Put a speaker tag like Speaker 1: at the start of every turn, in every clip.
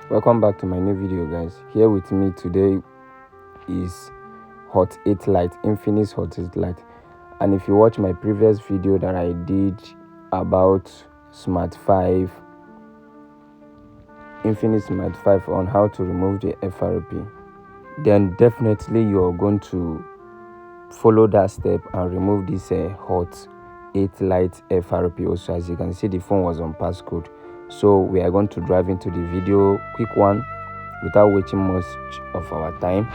Speaker 1: Welcome back to my new video, guys. Here with me today is Hot 8 Lite, Infinix Hot 8 Lite. And if you watch my previous video that I did about Smart 5, Infinix Smart 5 on how to remove the FRP, then definitely you're going to follow that step and remove this Hot 8 Lite FRP also. As you can see, the phone was on passcode. So we are going to drive into the video, quick one, without wasting much of our time,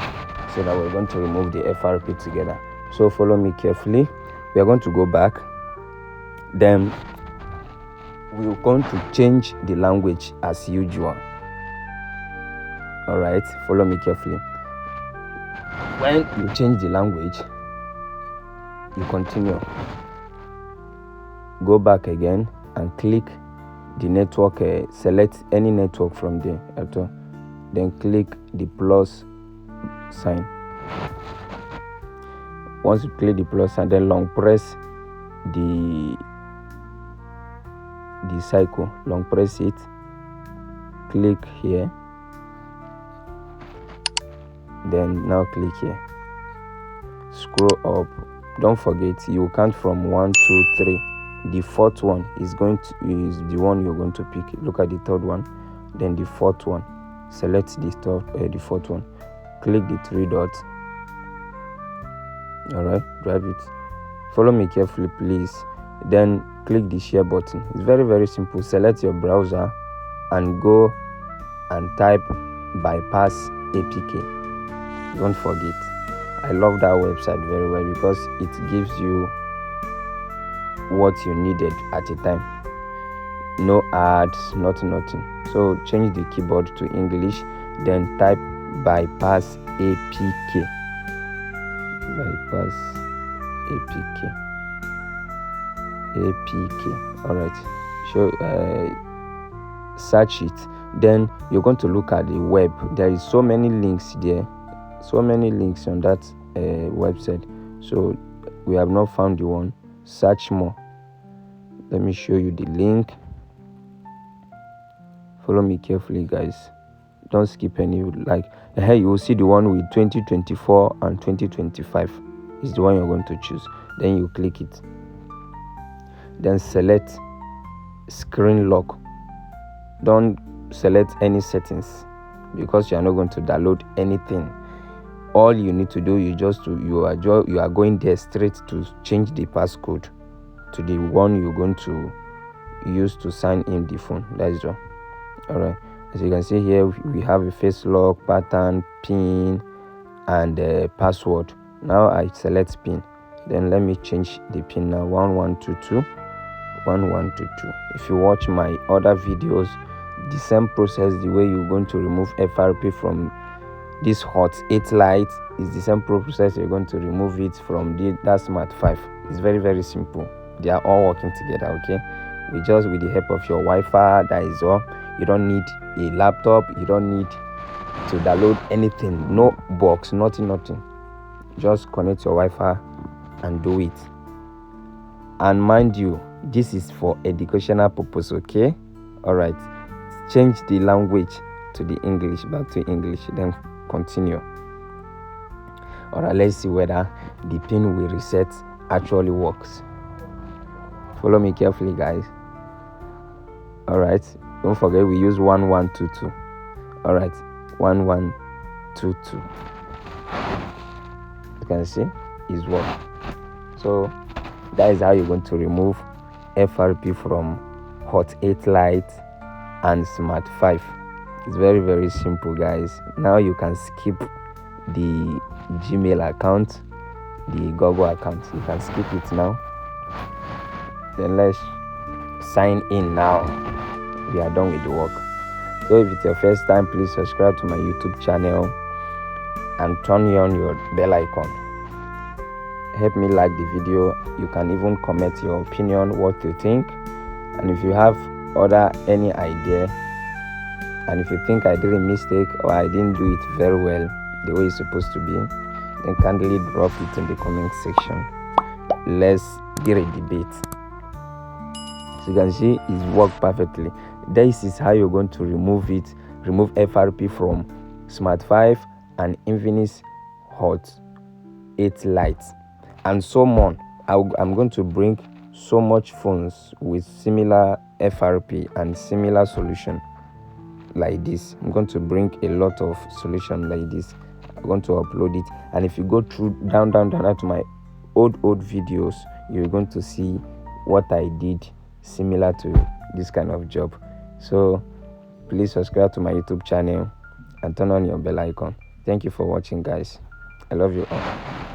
Speaker 1: so that we're going to remove the FRP together. So follow me carefully. We are going to go back. Then we're going to change the language as usual. All right, follow me carefully. When you change the language, you continue. Go back again and click the network, select any network from there, then click the plus sign. Once you click the plus sign, then long press the cycle, long press it, click here, then now click here, scroll up. Don't forget, you count from 1, 2, 3. The fourth one is the one you're going to pick. Look at the third one, then the fourth one. Select the fourth one. Click the 3 dots. All right, drive it. Follow me carefully, please. Then click the share button. It's very, very simple. Select your browser and go and type bypass APK. Don't forget. I love that website very well because it gives you what you needed at a time. No ads, nothing. So change the keyboard to English, then type bypass APK. Bypass APK. All right. So search it. Then you're going to look at the web. There is so many links there, so many links on that website. So we have not found the one. Search more. Let me show you the link. Follow me carefully, guys. Don't skip any. Here you will see the one with 2024 and 2025 is the one you're going to choose. Then you click it. Then select screen lock. Don't select any settings because you are not going to download anything. All you need to do you are going there straight to change the passcode to the one you're going to use to sign in the phone. That is all. All right. As you can see here, we have a face lock, pattern, pin, and password. Now I select pin. Then let me change the pin now. 1122 1122. If you watch my other videos, the same process, the way you're going to remove FRP from this Hot 8 Lite is the same process you're going to remove it from that Smart 5. It's very, very simple. They are all working together, okay? With the help of your Wi-Fi, that is all. You don't need a laptop. You don't need to download anything. No box, nothing. Just connect your Wi-Fi and do it. And mind you, this is for educational purpose, okay? All right. Change the language to the English, back to English, then continue. All right, let's see whether the pin we reset actually works. Follow me carefully, guys. All right, don't forget we use 1122. All right, 1122. You can see it's working. So that is how you're going to remove FRP from Hot 8 Lite and Smart 5. It's very, very simple, guys. Now you can skip the Gmail account, the Google account. You can skip it now. Then let's sign in now. We are done with the work. So if it's your first time, please subscribe to my YouTube channel and turn on your bell icon. Help me like the video. You can even comment your opinion, what you think, and if you have any idea, and if you think I did a mistake or I didn't do it very well the way it's supposed to be, then kindly drop it in the comment section. Let's get a debate. So you can see it worked perfectly. This is how you're going to remove FRP from Smart 5 and Infinix Hot 8 Lite and so on. I'm going to bring so much phones with similar FRP and similar solution like this. I'm going to bring a lot of solution like this. I'm going to upload it, and if you go through down to my old videos, you're going to see what I did similar to this kind of job. So please subscribe to my YouTube channel and turn on your bell icon. Thank you for watching, guys. I love you all.